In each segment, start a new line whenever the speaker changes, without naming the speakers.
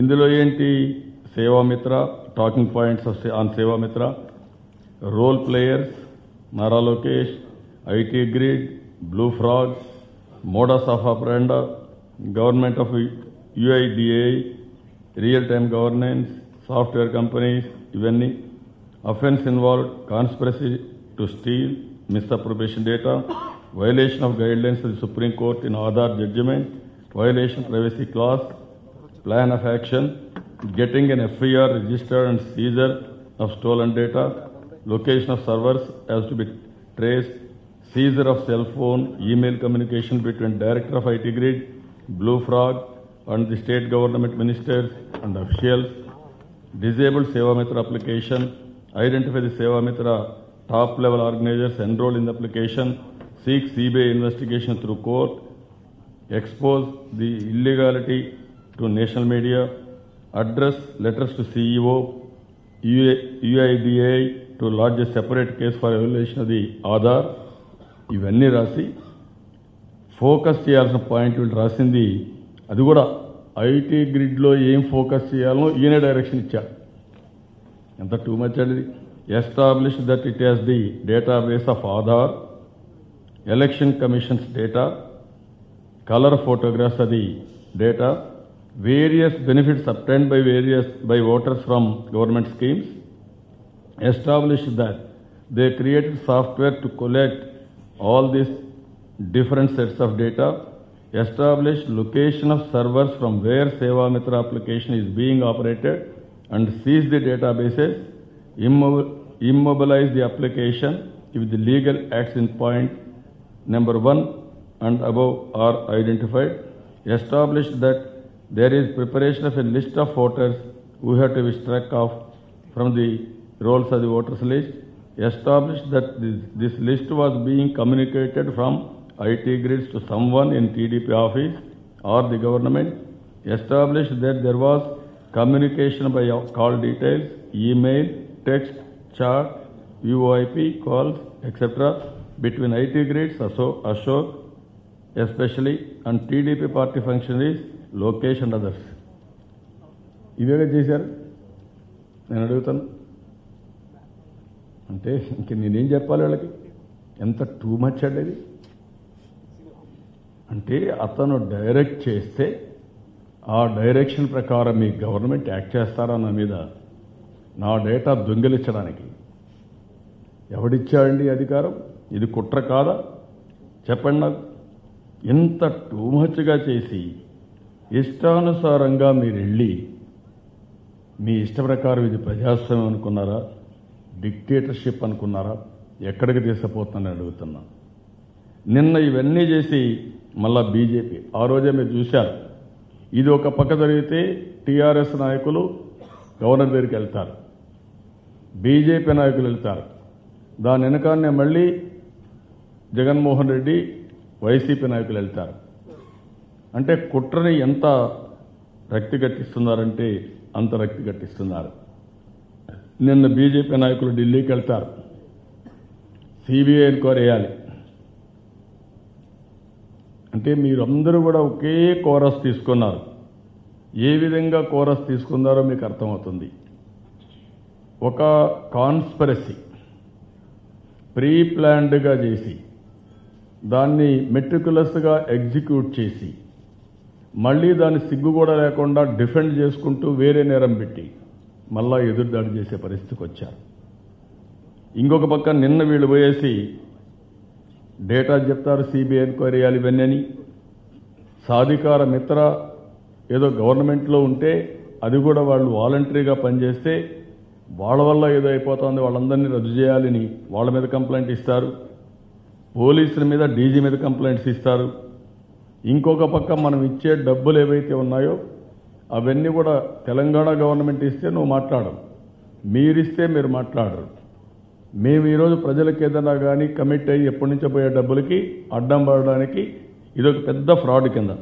ఇందులో ఏంటి Sevamitra, talking points on Sevamitra, role players, Nara Lokesh, IT grid, blue frog, modus of operandi, government of UIDAI, real time governance, software companies, ఇవన్నీ offence involved conspiracy to steal, misappropriation data, violation of guidelines of the Supreme Court in Aadhaar judgment, violation of privacy clause, plan of action, getting an FIR registered and seizure of stolen data, location of servers as to be traced, seizure of cell phone, email communication between Director of IT Grid, Blue Frog and the state government ministers and officials, disabled Sevamitra application, identify the Sevamitra top level organizers enrolled in the application, seek CBI investigation through court, expose the illegality to national media, address letters to CEO, UIDAI to lodge a separate case for evaluation of the Aadhaar. ఇవన్నీ రాసి focus చేయాల్సిన point వీళ్ళు రాసింది. అది కూడా IT గ్రిడ్లో ఏం focus చేయాలో ఈయన డైరెక్షన్ ఇచ్చారు. ఎంత టూ మచ్ అండి. Establish that it has the database of Aadhaar, election commissions data, colour photographs of the data, various benefits obtained by voters from government schemes, established that they created software to collect all these different sets of data, established location of servers from where Sevamitra application is being operated and seize the databases, immobilize the application if the legal acts in point number 1 and above are identified, established that there is preparation of a list of voters who have to be struck off from the rolls of the voters list, established that this list was being communicated from IT grids to someone in TDP office or the government, established that there was communication by call details, email, text, chat, VoIP calls, etc. between IT grids, Ashok especially, and TDP party functionaries, Lokesh and others. ఇవేగా చేశారు. నేను అడుగుతాను అంటే ఇంక నేనేం చెప్పాలి వాళ్ళకి? ఎంత too much అండి ఇది. అంటే అతను డైరెక్ట్ చేస్తే ఆ డైరెక్షన్ ప్రకారం మీ గవర్నమెంట్ యాక్ట్ చేస్తారా నా మీద? నా డేటా దొంగిలించడానికి ఎవడిచ్చాడండి అధికారం? ఇది కుట్ర కాదా? చెప్పండి నాకు. ఇంత టూ మచ్గా చేసి ఇష్టానుసారంగా మీరు వెళ్ళి మీ ఇష్ట ప్రకారం ఇది ప్రజాస్వామ్యం అనుకున్నారా, డిక్టేటర్షిప్ అనుకున్నారా? ఎక్కడికి తీసుకుపోతుందని అడుగుతున్నా. నిన్న ఇవన్నీ చేసి మళ్ళా బీజేపీ ఆ రోజే మీరు చూశారు. ఇది ఒక పక్క జరిగితే టీఆర్ఎస్ నాయకులు గవర్నర్ దగ్గరికి వెళ్తారు, బీజేపీ నాయకులు వెళ్తారు. దాని వెనకాన్నే మళ్ళీ జగన్మోహన్ రెడ్డి వైసీపీ నాయకులు వెళ్తారు. అంటే కుట్రని ఎంత రక్తి కట్టిస్తున్నారంటే అంత రక్తి కట్టిస్తున్నారు. నిన్న బీజేపీ నాయకులు ఢిల్లీకి వెళ్తారు, సిబిఐ ఎంక్వైరీ వేయాలి. అంటే మీరందరూ కూడా ఒకే కోరస్ తీసుకున్నారు. ఏ విధంగా కోరస్ తీసుకున్నారో మీకు అర్థమవుతుంది. ఒక కాన్స్పిరసీ ప్రీ ప్లాన్డ్గా చేసి దాన్ని మెట్రికులస్గా ఎగ్జిక్యూట్ చేసి మళ్ళీ దాన్ని సిగ్గు కూడా లేకుండా డిఫెండ్ చేసుకుంటూ వేరే నేరం పెట్టి మళ్ళా ఎదురుదాడి చేసే పరిస్థితికి వచ్చారు. ఇంకొక పక్క నిన్న వీళ్ళు పోయేసి డేటా చెప్తారు, సిబిఐ ఎంక్వైరీ చేయాలి ఇవన్నీ అని. సాధికార మిత్ర ఏదో గవర్నమెంట్లో ఉంటే అది కూడా వాళ్ళు వాలంటరీగా పనిచేస్తే వాళ్ళ వల్ల ఏదో అయిపోతుంది, వాళ్ళందరినీ రద్దు చేయాలని వాళ్ళ మీద కంప్లైంట్ ఇస్తారు. పోలీసుల మీద డీజీ మీద కంప్లైంట్స్ ఇస్తారు. ఇంకొక పక్క మనం ఇచ్చే డబ్బులు ఏవైతే ఉన్నాయో అవన్నీ కూడా తెలంగాణ గవర్నమెంట్ ఇస్తే నువ్వు మాట్లాడవు, మీరిస్తే మీరు మాట్లాడరు. మేము ఈరోజు ప్రజలకు ఏదైనా కానీ కమిట్ అయ్యి ఎప్పటి నుంచో పోయే డబ్బులకి అడ్డం పడడానికి ఇదొక పెద్ద ఫ్రాడ్ కింద.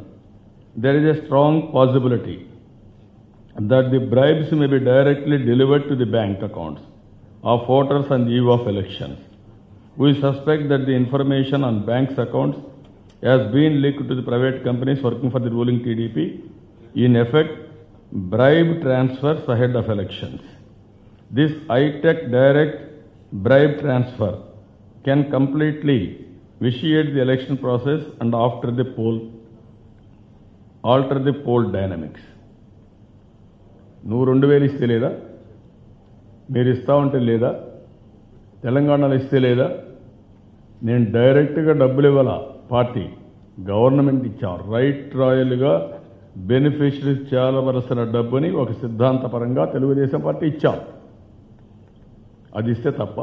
There is a strong possibility that the bribes may be directly delivered to the bank accounts of voters on the eve of elections. We suspect that the information on banks' accounts has been leaked to the private companies working for the ruling TDP. In effect, bribe transfers ahead of elections. This high-tech direct bribe transfer can completely vitiate the election process and alter the poll dynamics. నువ్వు 2000 ఇస్తే లేదా, మీరు ఇస్తా ఉంటే లేదా, తెలంగాణలో ఇస్తే లేదా, నేను డైరెక్ట్గా డబ్బులు ఇవ్వాల, పార్టీ గవర్నమెంట్ ఇచ్చాం, రైట్ రాయల్గా బెనిఫిషరీస్ చేయాల్సిన డబ్బుని ఒక సిద్ధాంతపరంగా తెలుగుదేశం పార్టీ ఇచ్చాం. అది ఇస్తే తప్ప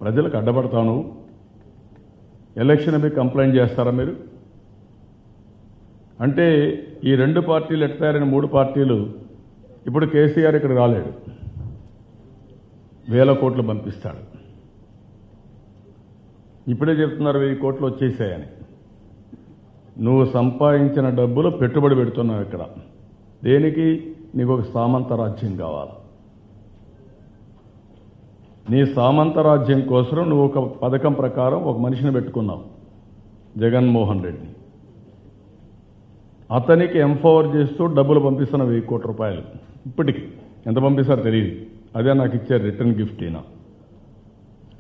ప్రజలకు అడ్డపడతాను, ఎలక్షన్ మీద కంప్లైంట్ చేస్తారా మీరు? అంటే ఈ 2 పార్టీలు ఎట్టారని 3 పార్టీలు ఇప్పుడు కేసీఆర్ ఇక్కడ రాలేడు, 1000 కోట్లు పంపిస్తాడు. ఇప్పుడే చెప్తున్నారు 1000 కోట్లు వచ్చేసాయని. నువ్వు సంపాదించిన డబ్బులు పెట్టుబడి పెడుతున్నావు ఇక్కడ. దేనికి? నీకు ఒక సామంత రాజ్యం కావాలి. నీ సామంత రాజ్యం కోసం నువ్వు ఒక పథకం ప్రకారం ఒక మనిషిని పెట్టుకున్నావు, జగన్మోహన్ రెడ్డి. అతనికి ఎంపవర్ చేస్తూ డబ్బులు పంపిస్తున్న 1000 కోట్ల రూపాయలు. ఇప్పటికి ఎంత పంపిస్తారో తెలియదు, అదే నాకు ఇచ్చే రిటర్న్ గిఫ్ట్ అయినా.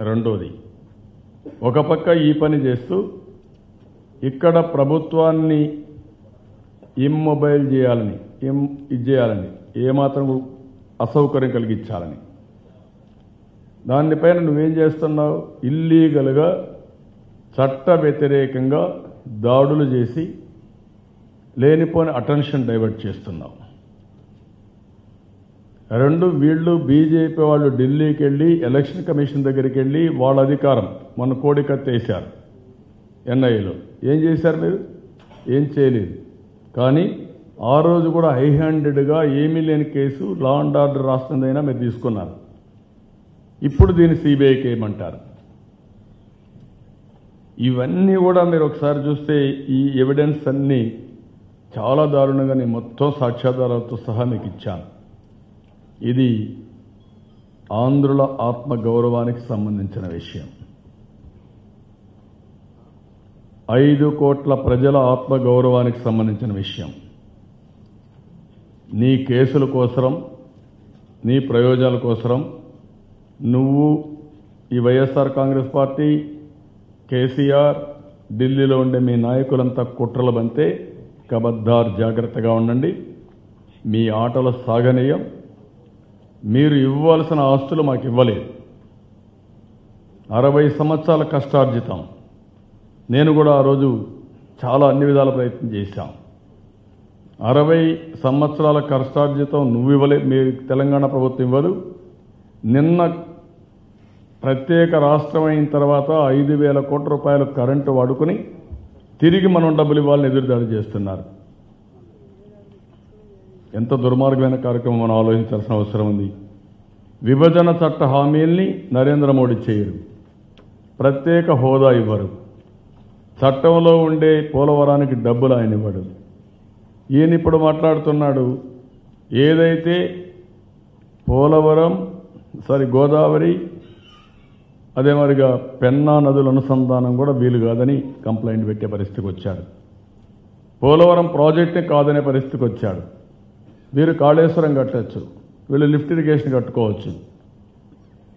రెండోది, ఒక పక్క ఈ పని చేస్తూ ఇక్కడ ప్రభుత్వాన్ని ఇమ్మొబైల్ చేయాలని, ఇది చేయాలని, ఏమాత్రం అసౌకర్యం కలిగించాలని, దానిపైన నువ్వేం చేస్తున్నావు? ఇల్లీగల్గా చట్ట వ్యతిరేకంగా దాడులు చేసి లేనిపోని అటెన్షన్ డైవర్ట్ చేస్తున్నావు. 2, వీళ్ళు బీజేపీ వాళ్ళు ఢిల్లీకి వెళ్ళి ఎలక్షన్ కమిషన్ దగ్గరికి వెళ్ళి వాళ్ళ అధికారం మొన్న కోడికత్తేశారు ఎన్ఐఏలో. ఏం చేశారు మీరు? ఏం చేయలేదు. కానీ ఆ రోజు కూడా హై హ్యాండెడ్గా ఏమీ లేని కేసు లా అండ్ ఆర్డర్ రాస్తుందైనా మీరు తీసుకున్నారు. ఇప్పుడు దీన్ని సిబిఐకి ఏమంటారు? ఇవన్నీ కూడా మీరు ఒకసారి చూస్తే ఈ ఎవిడెన్స్ అన్నీ చాలా దారుణంగా నేను మొత్తం సాక్ష్యాధారాలతో సహా మీకు ఇచ్చాను. ఇది ఆంధ్రుల ఆత్మ గౌరవానికి సంబంధించిన విషయం. 5 కోట్ల ప్రజల ఆత్మ గౌరవానికి సంబంధించిన విషయం. నీ కేసుల కోసం, నీ ప్రయోజనాల కోసం నువ్వు ఈ వైఎస్ఆర్ కాంగ్రెస్ పార్టీ, కేసీఆర్, ఢిల్లీలో ఉండే మీ నాయకులంతా కుట్రలు బంతే కబద్దార్, జాగ్రత్తగా ఉండండి. మీ ఆటలు సాగనీయం. మీరు ఇవ్వాల్సిన ఆస్తులు మాకు ఇవ్వలేదు. 60 సంవత్సరాల కష్టార్జితం. నేను కూడా ఆ రోజు చాలా అన్ని విధాల ప్రయత్నం చేశాం. 60 సంవత్సరాల కష్టార్జితం నువ్వు ఇవ్వలేదు, మీ తెలంగాణ ప్రభుత్వం ఇవ్వదు. నిన్న ప్రత్యేక రాష్ట్రం అయిన తర్వాత 5,000 కోట్ల రూపాయలు కరెంటు వాడుకుని తిరిగి మనం డబ్బులు ఇవ్వాలని ఎదురుదాడి చేస్తున్నారు. ఎంత దుర్మార్గమైన కార్యక్రమం మనం ఆలోచించాల్సిన అవసరం ఉంది. విభజన చట్ట హామీల్ని నరేంద్ర మోడీ చేయరు, ప్రత్యేక హోదా ఇవ్వరు, చట్టంలో ఉండే పోలవరానికి డబ్బులు ఆయన ఇవ్వడు. ఈయన ఇప్పుడు మాట్లాడుతున్నాడు, ఏదైతే పోలవరం గోదావరి అదే మరిగా పెన్నా నదుల అనుసంధానం కూడా వీలు కాదని కంప్లైంట్ పెట్టే పరిస్థితికి వచ్చాడు. పోలవరం ప్రాజెక్టే కాదనే పరిస్థితికి వచ్చాడు. వీరు కాళేశ్వరం కట్టచ్చు, వీళ్ళు లిఫ్ట్ ఇరిగేషన్ కట్టుకోవచ్చు.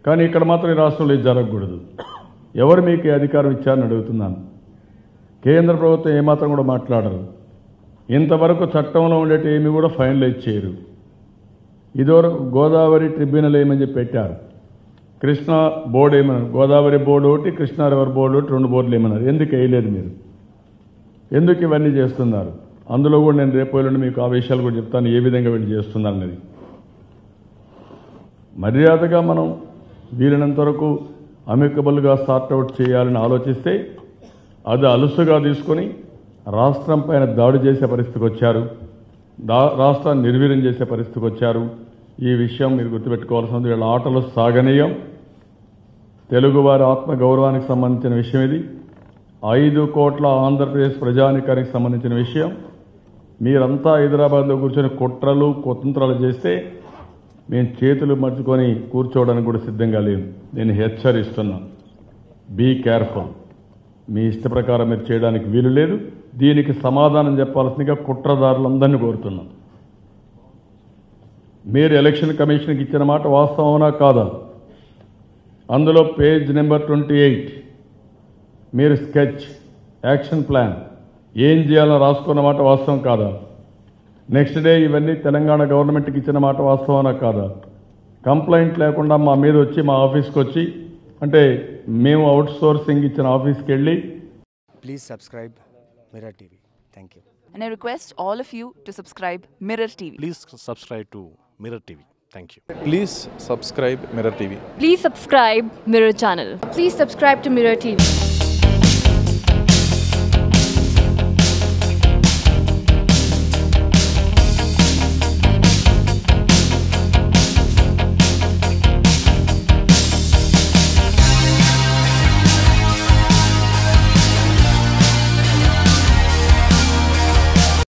కానీ ఇక్కడ మాత్రం ఈ రాష్ట్రంలో ఇది జరగకూడదు. ఎవరు మీకు అధికారం ఇచ్చారని అడుగుతున్నాను. కేంద్ర ప్రభుత్వం ఏమాత్రం కూడా మాట్లాడరు. ఇంతవరకు చట్టంలో ఉండేటి ఏమి కూడా ఫైనలైజ్ చేయరు. ఇదివరకు గోదావరి ట్రిబ్యునల్ ఏమని చెప్పి పెట్టారు, కృష్ణా బోర్డు ఏమన్నారు, గోదావరి బోర్డు ఒకటి, కృష్ణా రివర్ బోర్డు ఒకటి, 2 బోర్డులు ఏమన్నారు. ఎందుకు వేయలేదు మీరు? ఎందుకు ఇవన్నీ చేస్తున్నారు? అందులో కూడా నేను రేపు ఎల్లుండి మీకు ఆ విషయాలు కూడా చెప్తాను, ఏ విధంగా వీళ్ళు చేస్తున్నారు అనేది. మర్యాదగా మనం వీలైనంత వరకు అమికబుల్గా సార్ట్అవుట్ చేయాలని ఆలోచిస్తే అది అలుసుగా తీసుకొని రాష్ట్రం పైన దాడి చేసే పరిస్థితికి వచ్చారు, రాష్ట్రాన్ని నిర్వీర్యం చేసే పరిస్థితికి వచ్చారు. ఈ విషయం మీరు గుర్తుపెట్టుకోవాల్సింది. వీళ్ళ ఆటలు సాగనీయం. తెలుగువారి ఆత్మ గౌరవానికి సంబంధించిన విషయం ఇది. 5 కోట్ల ఆంధ్రప్రదేశ్ ప్రజానికానికి సంబంధించిన విషయం. మీరంతా హైదరాబాద్లో కూర్చొని కుట్రలు కుతంత్రాలు చేస్తే మేము చేతులు మర్చుకొని కూర్చోవడానికి కూడా సిద్ధంగా లేను. నేను హెచ్చరిస్తున్నా, బీ కేర్ఫుల్. మీ ఇష్ట ప్రకారం మీరు చేయడానికి వీలు లేదు. దీనికి సమాధానం చెప్పాల్సిందిగా కుట్రదారులందరినీ కోరుతున్నాం. మీరు ఎలక్షన్ కమిషన్కి ఇచ్చిన మాట వాస్తవమా కాదా? అందులో పేజ్ నెంబర్ 28 మీరు స్కెచ్ యాక్షన్ ప్లాన్ ఏం చేయాలో రాసుకున్న మాట వాస్తవం కాదా? నెక్స్ట్ డే ఇవన్నీ తెలంగాణ గవర్నమెంట్కి ఇచ్చిన మాట వాస్తవమా కాదా? కంప్లైంట్ లేకుండా మా మీద వచ్చి మా ఆఫీస్కి వచ్చి అంటే మేము అవుట్ సోర్సింగ్ ఇచ్చిన ఆఫీస్కి వెళ్ళి
Please subscribe Mirror TV. Thank you.
And I request all of you to subscribe Mirror TV.
Please subscribe to Mirror TV. Thank you.
Please subscribe Mirror TV.
Please subscribe Mirror channel.
Please subscribe to Mirror TV.